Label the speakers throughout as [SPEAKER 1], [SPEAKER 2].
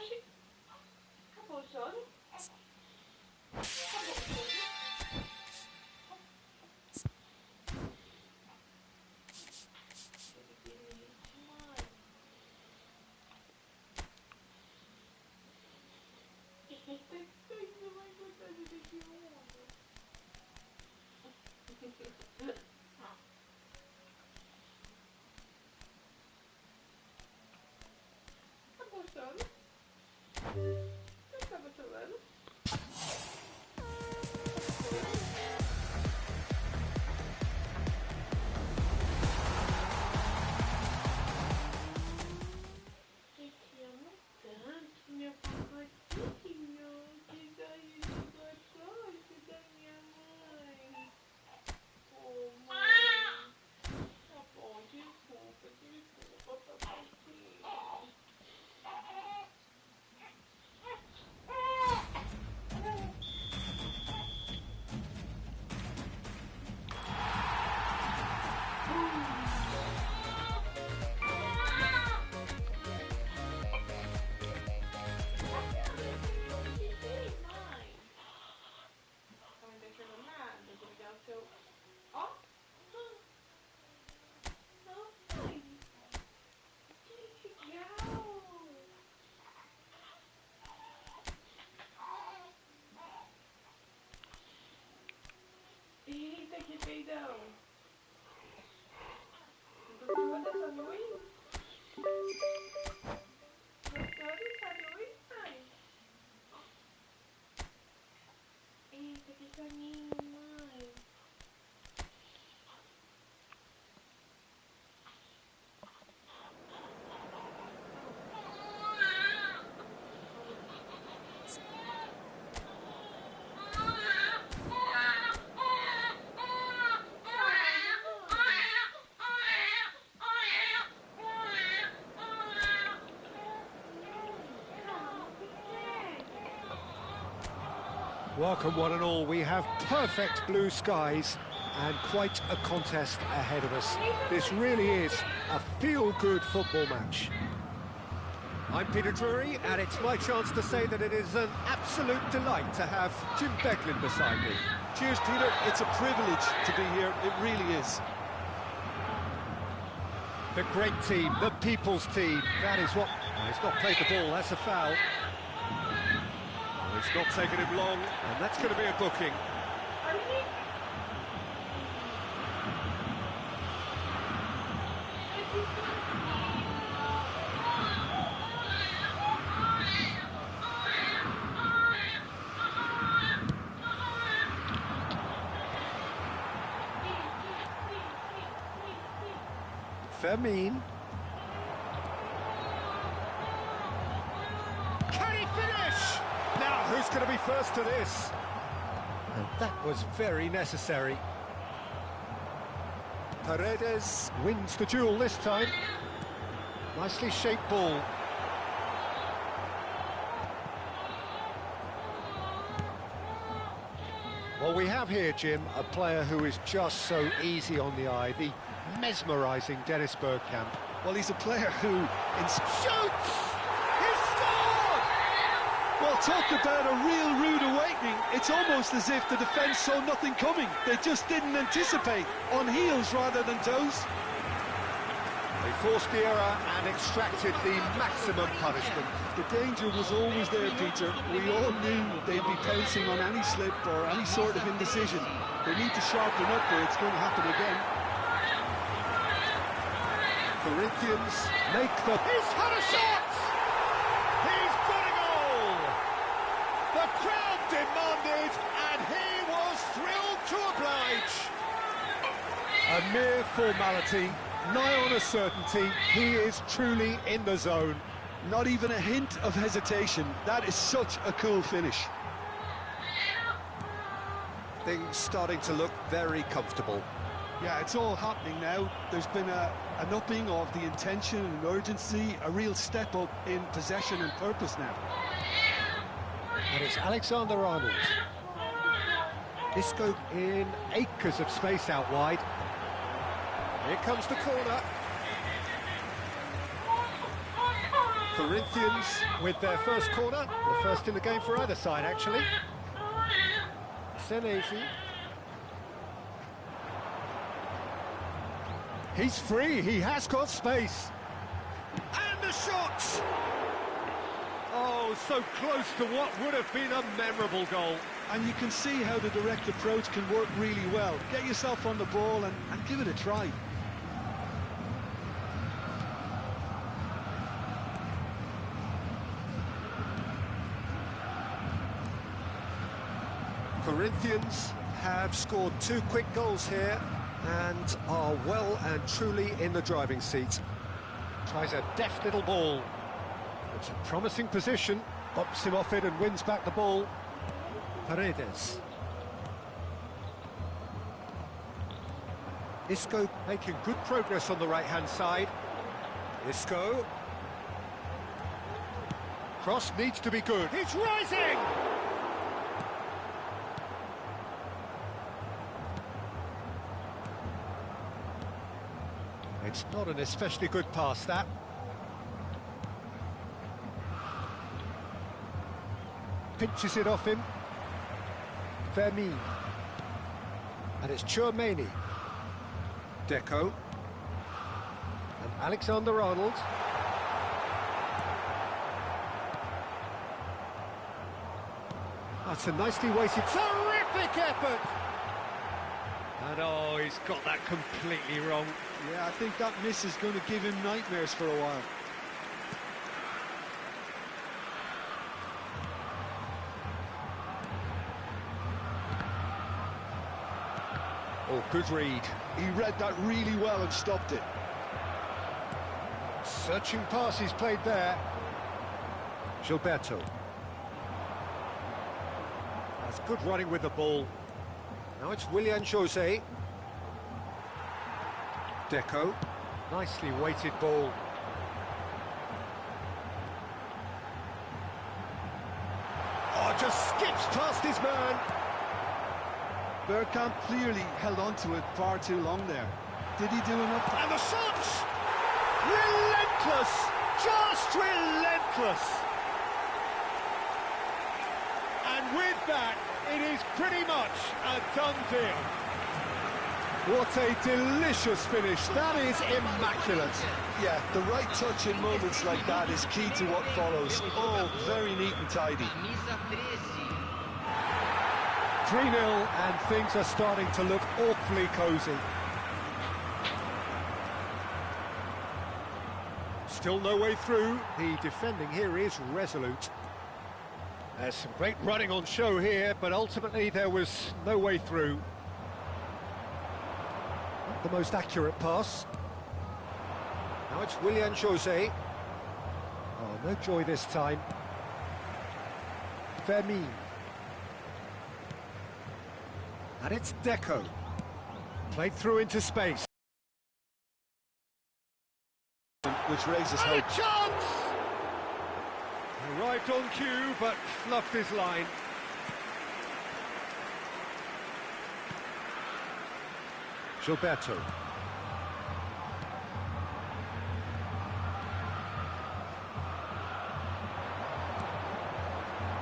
[SPEAKER 1] Oxi, acabou o jogo? Acabou o jogo? Eita, que coisa mais gostosa desse mundo. Tá gostando? Você tá gostando? Eu te amo tanto, meu pacotinho. Que doido gostoso da minha mãe. Oh, mãe. Tá bom, desculpa, pacotinho. Não deixando nada, vou ligar o seu... Ó! Nossa! Que legal! Eita, que peidão! Gostou dessa luz? Gostou dessa luz, pai? Eita, que soninho, mãe!
[SPEAKER 2] Welcome one and all, we have perfect blue skies and quite a contest ahead of us. This really is a feel-good football match. I'm Peter Drury and it's my chance to say that it is an absolute delight to have Jim Beglin beside me.
[SPEAKER 3] Cheers, Peter. It's a privilege to be here. It really is.
[SPEAKER 2] The great team, the people's team, that is what... Oh, he's not played the ball, that's a foul. Oh, it's not taken him long, and that's going to be a booking. Fermin. Can he finish? Now, who's going to be first to this? And that was very necessary. Paredes wins the duel this time. Nicely shaped ball. Well, we have here, Jim, a player who is just so easy on the eye, the mesmerising Dennis Bergkamp.
[SPEAKER 3] Well, he's a player who...
[SPEAKER 2] Shoots! He's scored!
[SPEAKER 3] Well, talk about a real rude awakening. It's almost as if the defence saw nothing coming. They just didn't anticipate. On heels rather than toes.
[SPEAKER 2] They forced the error and extracted the maximum punishment.
[SPEAKER 3] The danger was always there, Peter. We all knew they'd be pouncing on any slip or any sort of indecision. They need to sharpen up or it's going to happen again.
[SPEAKER 2] Corinthians make the... He's had a shot! He's got a goal! The crowd demanded and he was thrilled to oblige. A mere formality, nigh on a certainty, he is truly in the zone.
[SPEAKER 3] Not even a hint of hesitation. That is such a cool finish.
[SPEAKER 2] Things starting to look very comfortable.
[SPEAKER 3] Yeah, it's all happening now. There's been an upping of the intention and urgency, a real step up in possession and purpose now.
[SPEAKER 2] And it's Alexander-Arnold. Isco in acres of space out wide. Here comes the corner. Corinthians with their first corner, the first in the game for either side, actually. Senesi. He's free, he has got space. And the shot! Oh, so close to what would have been a memorable goal.
[SPEAKER 3] And you can see how the direct approach can work really well. Get yourself on the ball and give it a try.
[SPEAKER 2] Corinthians have scored 2 quick goals here and are well and truly in the driving seat. Tries a deft little ball. It's a promising position. Bumps him off it and wins back the ball. Paredes. Isco making good progress on the right-hand side. Isco. Cross needs to be good. He's rising! It's not an especially good pass, that. Pinches it off him. Fermin. And it's Chouameni. Deco. And Alexander-Arnold. That's a nicely weighted, terrific effort! And oh, he's got that completely wrong.
[SPEAKER 3] Yeah, I think that miss is going to give him nightmares for a while.
[SPEAKER 2] Oh, good read.
[SPEAKER 3] He read that really well and stopped it.
[SPEAKER 2] Searching pass he's played there. Gilberto. That's good running with the ball. Now it's Willian Jose. Deco. Nicely weighted ball. Oh, just skips past his man.
[SPEAKER 3] Bergkamp clearly held on to it far too long there. Did he do enough?
[SPEAKER 2] And the shots! Relentless! Just relentless! And with that, it is pretty much a done deal. What a delicious finish. That is immaculate.
[SPEAKER 3] Yeah, the right touch in moments like that is key to what follows. Oh, very neat and tidy.
[SPEAKER 2] 3-0 and things are starting to look awfully cosy. Still no way through. The defending here is resolute. There's some great running on show here, but ultimately there was no way through. Not the most accurate pass. Now it's Willian Jose. Oh, no joy this time. Fermin. And it's Deco. Played through into space.
[SPEAKER 3] Which raises
[SPEAKER 2] And
[SPEAKER 3] hope.
[SPEAKER 2] a chance! Arrived on cue, but fluffed his line. Gilberto.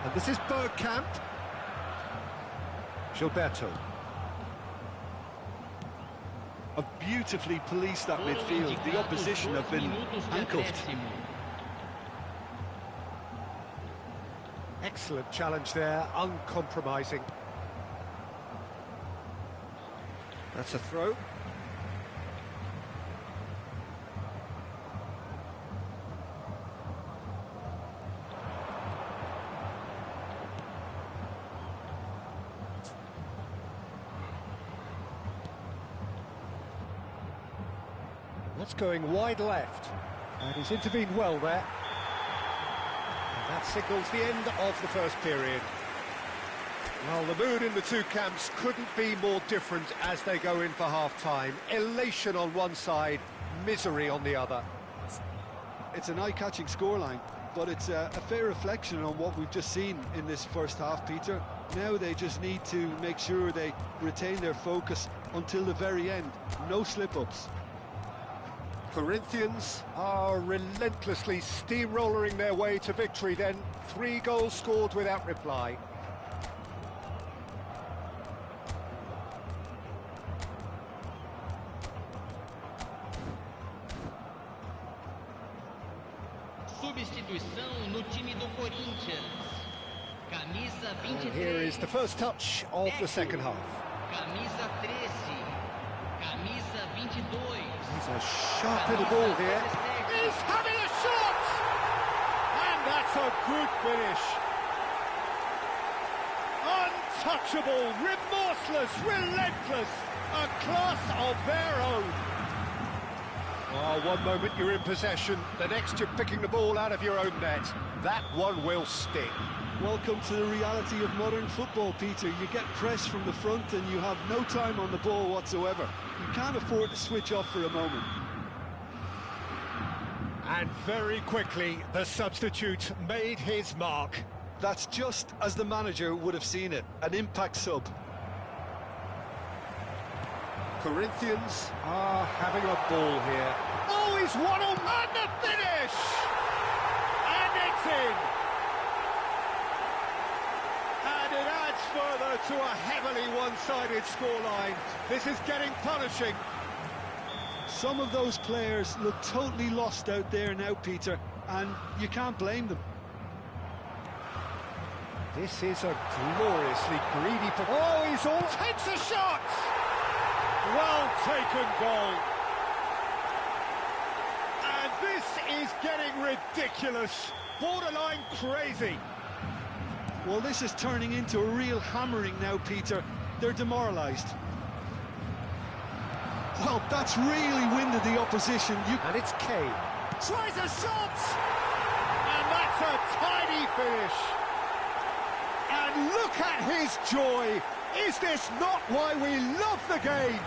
[SPEAKER 2] And this is Bergkamp. Gilberto.
[SPEAKER 3] Have beautifully policed that midfield. The opposition have been handcuffed.
[SPEAKER 2] Excellent challenge there, uncompromising. That's a throw. That's going wide left. And he's intervened well there. And that signals the end of the first period. Well, the mood in the two camps couldn't be more different as they go in for half-time. Elation on one side, misery on the other.
[SPEAKER 3] It's an eye-catching scoreline, but it's a fair reflection on what we've just seen in this first half, Peter. Now they just need to make sure they retain their focus until the very end. No slip-ups.
[SPEAKER 2] Corinthians are relentlessly steamrolling their way to victory then. 3 goals scored without reply.
[SPEAKER 4] Substituição no time do Corinthians. Camisa 23.
[SPEAKER 2] And here is the first touch of the second half.
[SPEAKER 4] Camisa 13. Camisa 22.
[SPEAKER 2] He's a sharp little ball here. He's having a shot! And that's a good finish. Untouchable, remorseless, relentless. A class of their own. Oh, one moment you're in possession, the next you're picking the ball out of your own net. That one will stick.
[SPEAKER 3] Welcome to the reality of modern football, Peter. You get pressed from the front and you have no time on the ball whatsoever. You can't afford to switch off for a moment.
[SPEAKER 2] And very quickly, the substitute made his mark.
[SPEAKER 3] That's just as the manager would have seen it, an impact sub.
[SPEAKER 2] Corinthians are having a ball here. Oh, he's won on the finish! And it's in! And it adds further to a heavily one-sided scoreline. This is getting punishing.
[SPEAKER 3] Some of those players look totally lost out there now, Peter, and you can't blame them.
[SPEAKER 2] This is a gloriously greedy... Oh, he's all... Takes a shot! Well taken goal. And this is getting ridiculous. Borderline crazy.
[SPEAKER 3] Well, this is turning into a real hammering now, Peter. They're demoralised. Well, that's really winded the opposition.
[SPEAKER 2] And it's Kane. Tries a shot! And that's a tiny finish. And look at his joy. Is this not why we love the game?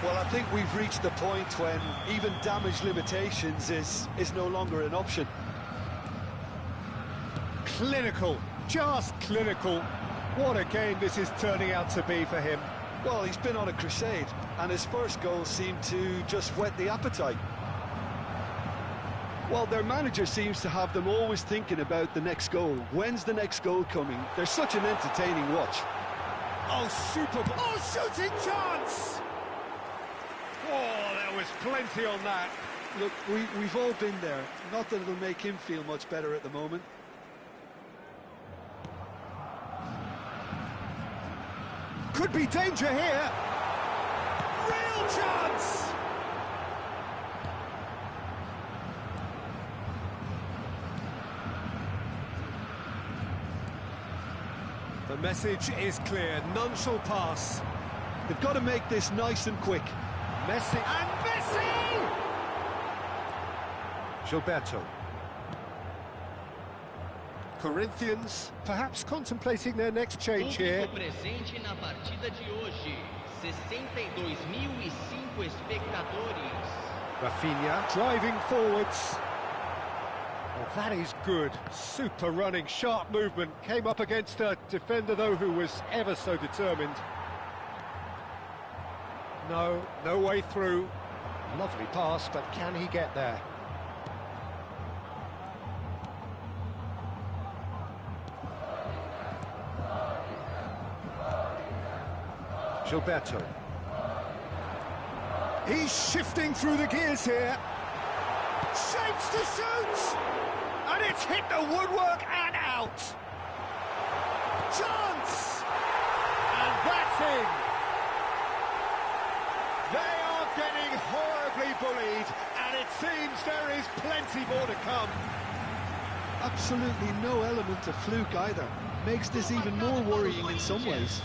[SPEAKER 3] Well, I think we've reached the point when even damage limitations is no longer an option.
[SPEAKER 2] Clinical, just clinical. What a game this is turning out to be for him.
[SPEAKER 3] Well, he's been on a crusade, and his first goal seemed to just whet the appetite. Well, their manager seems to have them always thinking about the next goal. When's the next goal coming? They're such an entertaining watch.
[SPEAKER 2] Oh, super... Oh, shooting chance! Oh, there was plenty on that.
[SPEAKER 3] Look, we've all been there. Not that it'll make him feel much better at the moment.
[SPEAKER 2] Could be danger here. Real chance! The message is clear, none shall pass.
[SPEAKER 3] They've got to make this nice and quick.
[SPEAKER 2] Messi, and Messi! Gilberto. Corinthians perhaps contemplating their next change here.
[SPEAKER 4] Presente na partida de hoje, 62.005 espectadores.
[SPEAKER 2] Rafinha driving forwards. Oh, that is good. Super running, sharp movement. Came up against a defender, though, who was ever so determined. No way through. Lovely pass, but can he get there? Gilberto. He's shifting through the gears here. Shapes to shoot! And it's hit the woodwork and out. Chance! And that's in. They are getting horribly bullied, and it seems there is plenty more to come.
[SPEAKER 3] Absolutely no element of fluke either. Makes this even more worrying in some ways.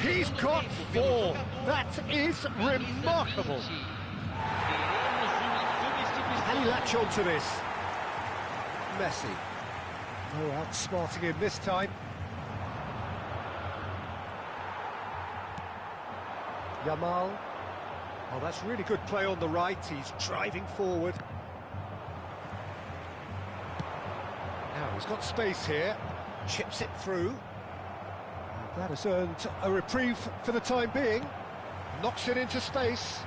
[SPEAKER 2] He's got 4. That is remarkable. Can he latch on to this? Messi. Oh, outsmarting him this time. Yamal. Oh, that's really good play on the right. He's driving forward. Now he's got space here. Chips it through. And that has earned a reprieve for the time being. Knocks it into space.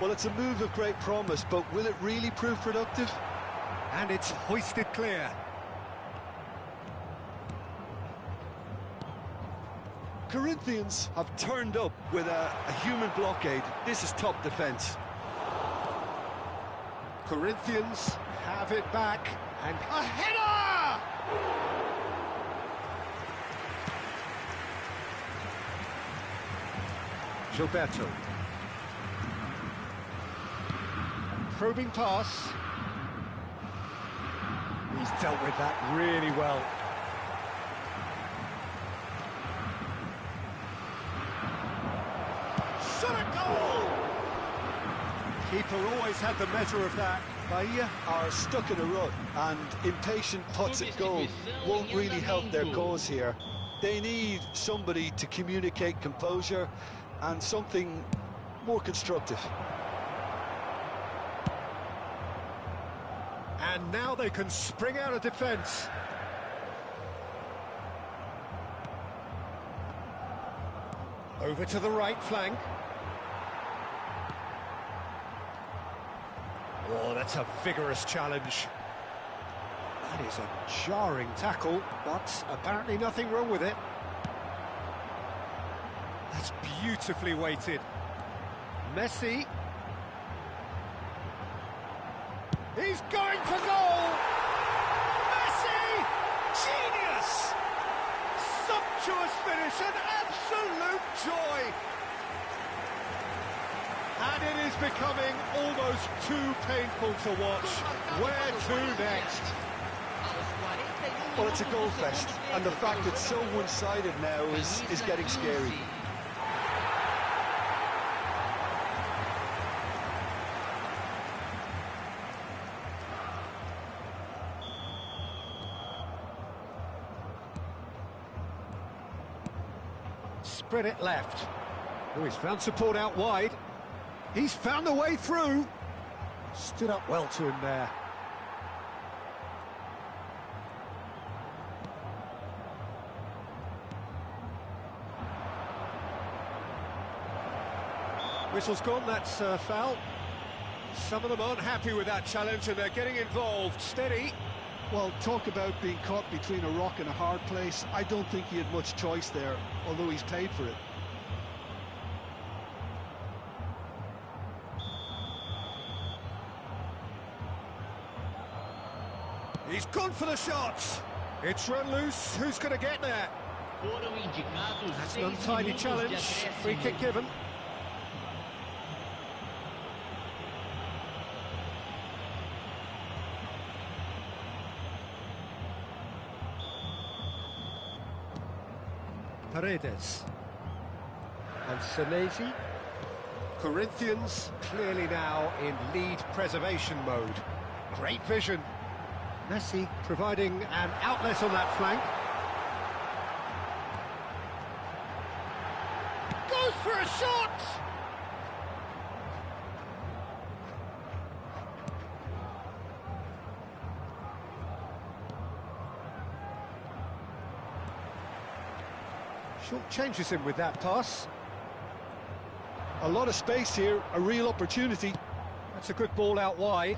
[SPEAKER 3] Well, it's a move of great promise, but will it really prove productive?
[SPEAKER 2] And it's hoisted clear.
[SPEAKER 3] Corinthians have turned up with a human blockade. This is top defence.
[SPEAKER 2] Corinthians have it back, and a header! Gilberto. Probing pass. He's dealt with that really well. Shot a goal! Keeper always had the measure of that.
[SPEAKER 3] Bahia are stuck in a rut, and impatient putts at goal won't really help their cause here. They need somebody to communicate composure and something more constructive.
[SPEAKER 2] And now they can spring out of defence. Over to the right flank. Oh, that's a vigorous challenge. That is a jarring tackle, but apparently nothing wrong with it. That's beautifully weighted. Messi. He's going for goal! Messi! Genius! Sumptuous finish, an absolute joy! And it is becoming almost too painful to watch. Where to next?
[SPEAKER 3] Well, it's a goal fest, and the fact it's so one-sided now is getting scary.
[SPEAKER 2] Spread it left. Oh, he's found support out wide. He's found a way through. Stood up well to him there. Whistle's gone, that's a foul. Some of them aren't happy with that challenge and they're getting involved. Steady.
[SPEAKER 3] Well, talk about being caught between a rock and a hard place. I don't think he had much choice there, although he's paid for it.
[SPEAKER 2] He's gone for the shots. It's run loose. Who's going to get there? That's an untidy challenge. Free kick given. Paredes. And Senesi. Corinthians clearly now in lead preservation mode. Great vision. Messi providing an outlet on that flank. Goes for a shot! Short changes him with that pass.
[SPEAKER 3] A lot of space here, a real opportunity.
[SPEAKER 2] That's a good ball out wide.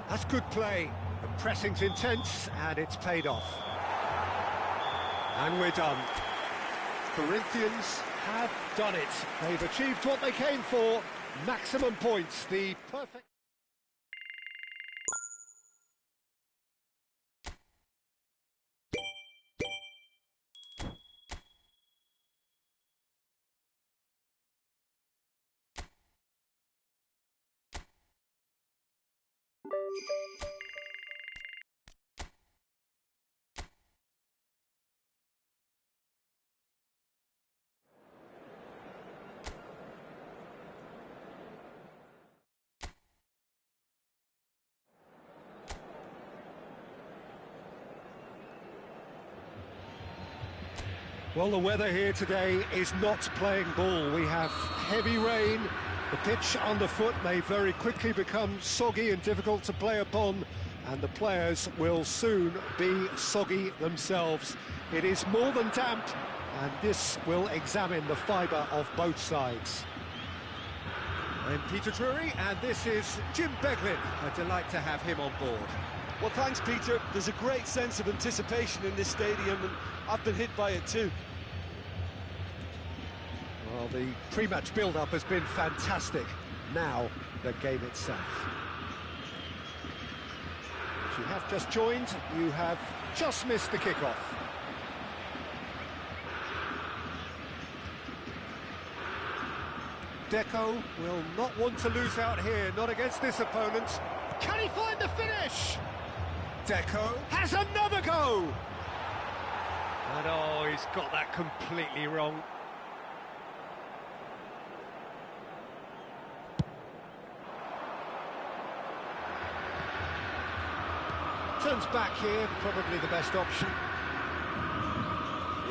[SPEAKER 2] That's good play. The pressing's intense, and it's paid off. And we're done. Corinthians have done it. They've achieved what they came for. Maximum points, the perfect... Well, the weather here today is not playing ball. We have heavy rain. The pitch underfoot may very quickly become soggy and difficult to play upon, and the players will soon be soggy themselves. It is more than damp, And this will examine the fibre of both sides. I'm Peter Drury, and this is Jim Beglin. A delight to have him on board.
[SPEAKER 3] Well, thanks, Peter. There's a great sense of anticipation in this stadium, and I've been hit by it too.
[SPEAKER 2] Well, the pre-match build-up has been fantastic. Now, the game itself. If you have just joined, you have just missed the kickoff. Deco will not want to lose out here, not against this opponent. Can he find the finish? Deco has another go! And oh, he's got that completely wrong. Turns back here, probably the best option.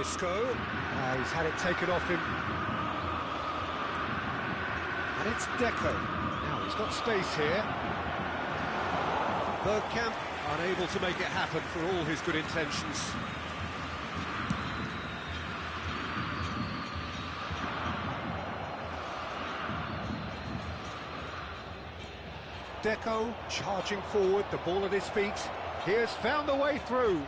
[SPEAKER 2] Isco, he's had it taken off him. And it's Deco. Now he's got space here. Bergkamp unable to make it happen for all his good intentions. Deco charging forward, the ball at his feet. He has found a way through.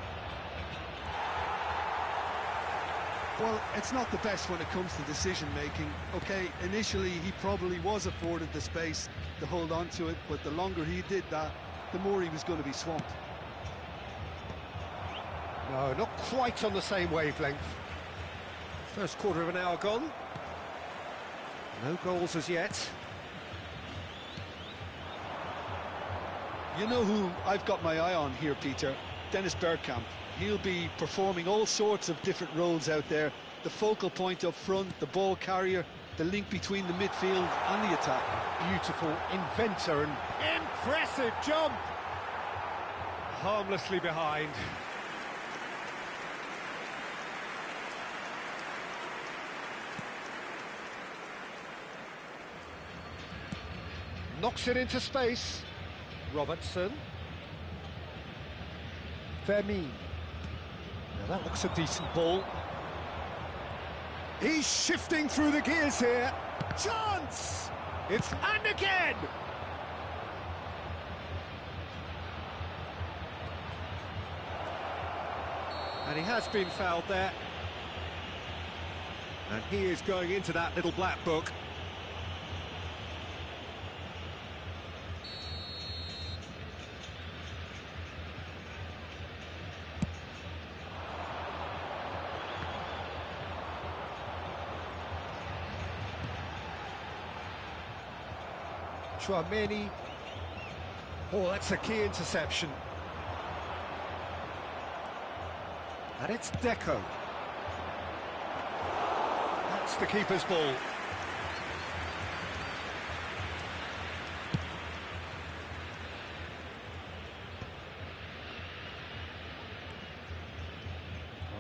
[SPEAKER 3] Well, it's not the best when it comes to decision-making. OK, initially he probably was afforded the space to hold on to it, but the longer he did that, the more he was going to be swamped.
[SPEAKER 2] No, not quite on the same wavelength. First quarter of an hour gone. No goals as yet.
[SPEAKER 3] You know who I've got my eye on here, Peter? Dennis Bergkamp. He'll be performing all sorts of different roles out there. The focal point up front, the ball carrier, the link between the midfield and the attack.
[SPEAKER 2] Beautiful inventor and impressive jump. Harmlessly behind. Knocks it into space. Robertson. Vermeer. Now that looks a decent ball. He's shifting through the gears here. Chance! It's and again! And he has been fouled there. And he is going into that little black book. Chouameni. Oh, that's a key interception. And it's Deco. That's the keeper's ball. Oh,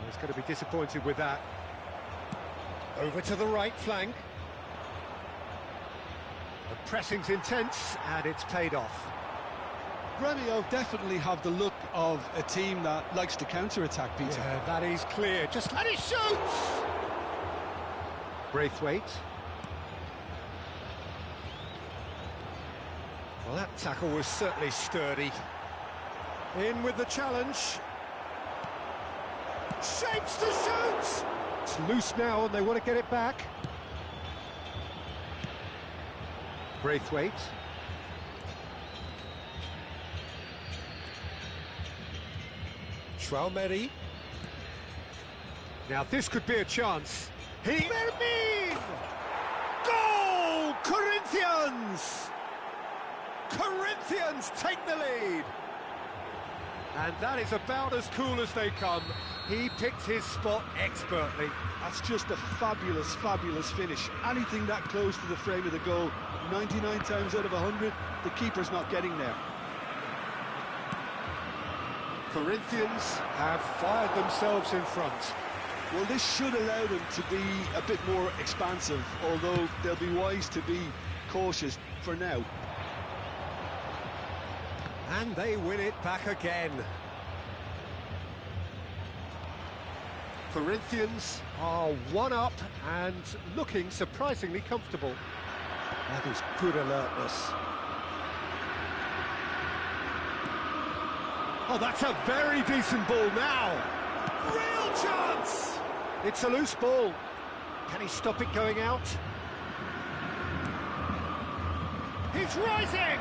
[SPEAKER 2] he's going to be disappointed with that. Over to the right flank. The pressing's intense, and it's paid off.
[SPEAKER 3] Gremio definitely have the look of a team that likes to counter-attack, Peter.
[SPEAKER 2] Yeah, that is clear. Just and he shoots! Braithwaite. Well, that tackle was certainly sturdy. In with the challenge. Shapes to shoot! It's loose now, and they want to get it back. Braithwaite. Chouameni. Now this could be a chance. Vermeer! Goal! Corinthians! Corinthians take the lead! And that is about as cool as they come. He picked his spot expertly.
[SPEAKER 3] That's just a fabulous, fabulous finish. Anything that close to the frame of the goal, 99 times out of 100, the keeper's not getting there.
[SPEAKER 2] Corinthians have fired themselves in front.
[SPEAKER 3] Well, this should allow them to be a bit more expansive, although they'll be wise to be cautious for now.
[SPEAKER 2] And they win it back again. Corinthians are 1 up and looking surprisingly comfortable. That is good alertness. Oh, that's a very decent ball now. Real chance! It's a loose ball. Can he stop it going out? He's rising!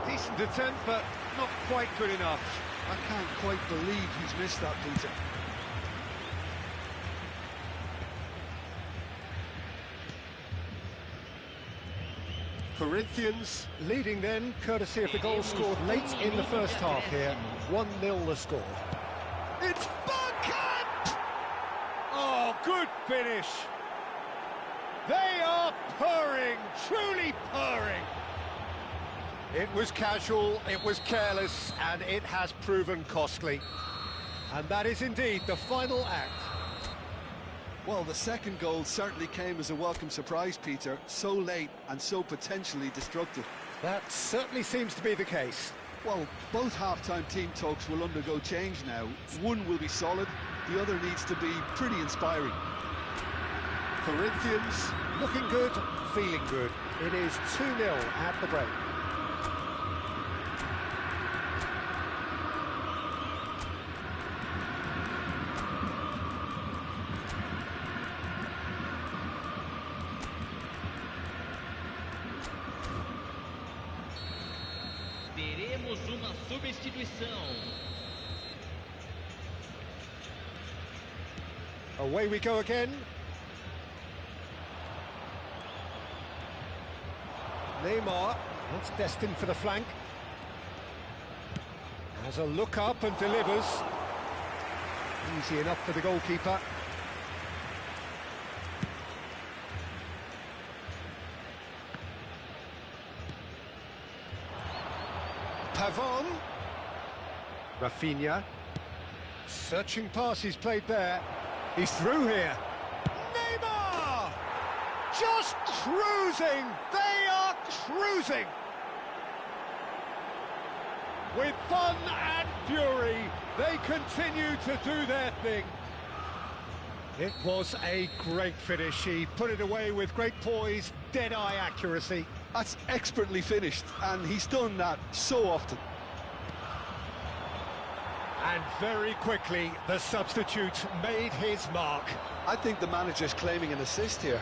[SPEAKER 2] Decent attempt, but not quite good enough.
[SPEAKER 3] I can't quite believe he's missed that, Peter.
[SPEAKER 2] Corinthians leading then, courtesy of the goal scored late in the first half here. 1-0 the score. It's Bergkamp! Oh, good finish. They are purring, truly purring. It was casual, it was careless, and it has proven costly. And that is indeed the final act.
[SPEAKER 3] Well, the second goal certainly came as a welcome surprise, Peter. So late and so potentially destructive.
[SPEAKER 2] That certainly seems to be the case.
[SPEAKER 3] Well, both half-time team talks will undergo change now. One will be solid, the other needs to be pretty inspiring.
[SPEAKER 2] Corinthians looking good, feeling good. It is 2-0 at the break.
[SPEAKER 4] Teremos uma substituição.
[SPEAKER 2] Away we go again. Neymar, that's destined for the flank. Has a look up and delivers. Easy enough for the goalkeeper. Pavon. Rafinha. Searching pass he's played there. He's through here. Neymar! Just cruising! They are cruising! With fun and fury, they continue to do their thing. It was a great finish. He put it away with great poise, dead-eye accuracy.
[SPEAKER 3] That's expertly finished, and he's done that so often.
[SPEAKER 2] And very quickly, the substitute made his mark.
[SPEAKER 3] I think the manager's claiming an assist here.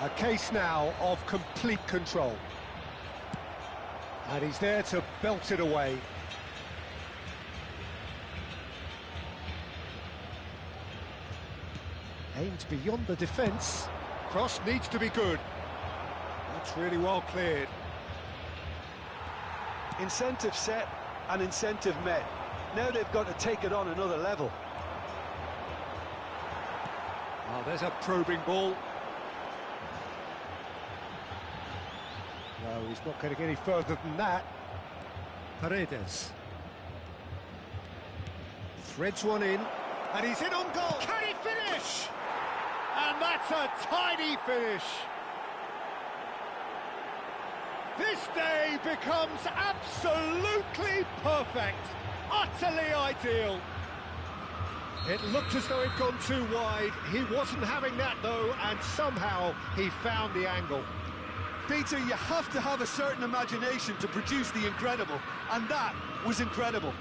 [SPEAKER 2] A case now of complete control. And he's there to belt it away. Aimed beyond the defence. Cross needs to be good. That's really well cleared.
[SPEAKER 3] Incentive set and incentive met. Now they've got to take it on another level.
[SPEAKER 2] Oh, there's a probing ball. No, he's not going to get any further than that. Paredes. Threads one in, and he's in on goal. Can he finish? And that's a tidy finish. This day becomes absolutely perfect, utterly ideal. It looked as though it'd gone too wide. He wasn't having that though, and somehow he found the angle.
[SPEAKER 3] Peter, you have to have a certain imagination to produce the incredible, and that was incredible.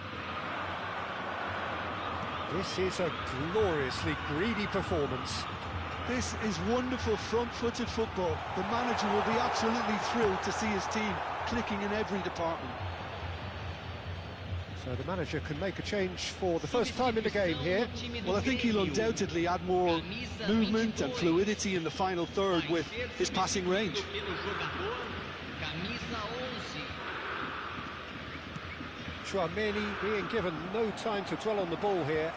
[SPEAKER 2] This is a gloriously greedy performance.
[SPEAKER 3] This is wonderful front-footed football. The manager will be absolutely thrilled to see his team clicking in every department.
[SPEAKER 2] So the manager can make a change for the first time in the game here.
[SPEAKER 3] Well, I think he'll undoubtedly add more movement and fluidity in the final third with his passing range.
[SPEAKER 2] Chouameni being given no time to dwell on the ball here.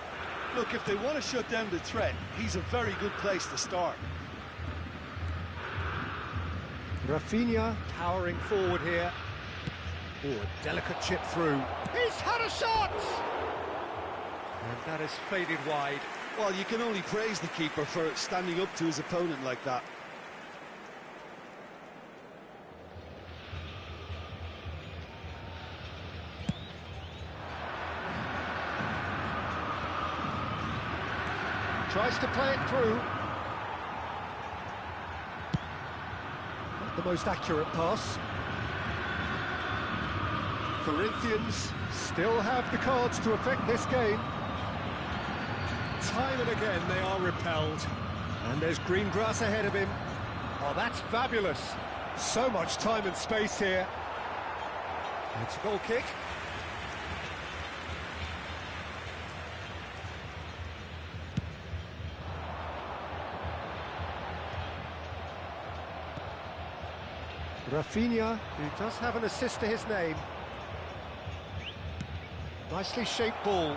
[SPEAKER 3] Look, if they want to shut down the threat, he's a very good place to start.
[SPEAKER 2] Rafinha powering forward here. Oh, a delicate chip through. He's had a shot! And that has faded wide.
[SPEAKER 3] Well, you can only praise the keeper for standing up to his opponent like that.
[SPEAKER 2] Tries to play it through. Not the most accurate pass. Corinthians still have the cards to affect this game. Time and again they are repelled. And there's green grass ahead of him. Oh, that's fabulous. So much time and space here. It's a goal kick. Rafinha, who does have an assist to his name. Nicely shaped ball.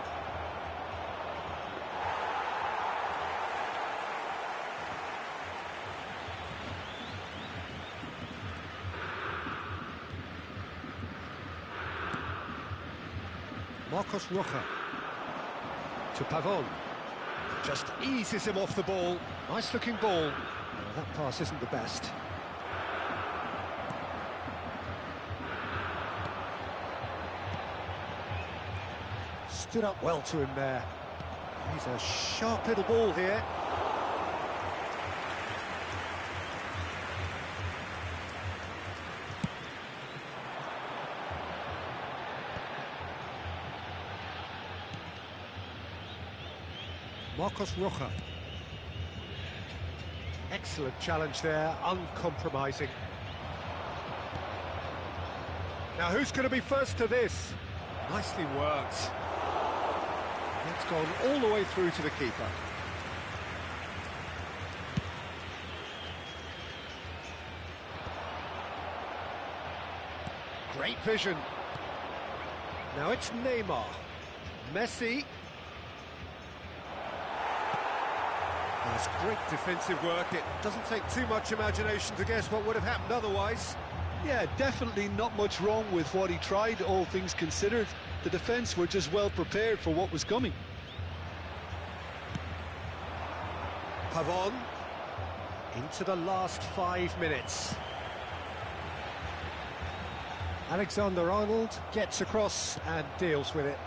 [SPEAKER 2] Marcos Rocha to Pavon. Just eases him off the ball. Nice looking ball. Well, that pass isn't the best. Stood up well to him there. He's a sharp little ball here. Marcos Rocha. Excellent challenge there, uncompromising. Now who's going to be first to this? Nicely worked. It's gone all the way through to the keeper. Great vision. Now it's Neymar. Messi. That's great defensive work. It doesn't take too much imagination to guess what would have happened otherwise.
[SPEAKER 3] Yeah, definitely not much wrong with what he tried, all things considered. The defence were just well prepared for what was coming.
[SPEAKER 2] Pavon into the last 5 minutes. Alexander-Arnold gets across and deals with it.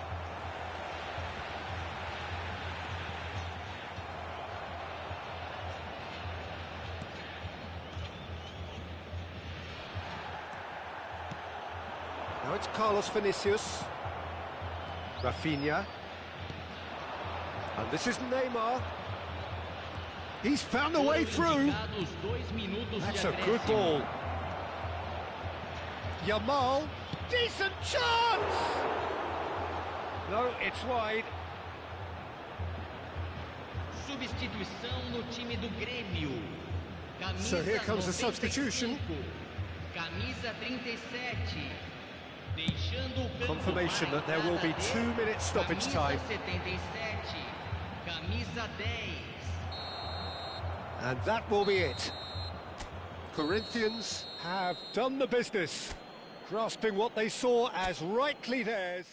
[SPEAKER 2] Now it's Carlos Vinicius. Rafinha. And this is Neymar. He's found a way through. That's a good ball. Yamal. Decent chance! No, it's wide.
[SPEAKER 4] Substituição no time do Grêmio.
[SPEAKER 2] So here comes the substitution.
[SPEAKER 4] Camisa 37. Deixando o campo.
[SPEAKER 2] Confirmation that there will be 2-minute stoppage time.
[SPEAKER 4] Camisa 77. Camisa 10.
[SPEAKER 2] And that will be it. Corinthians have done the business, grasping what they saw as rightly theirs.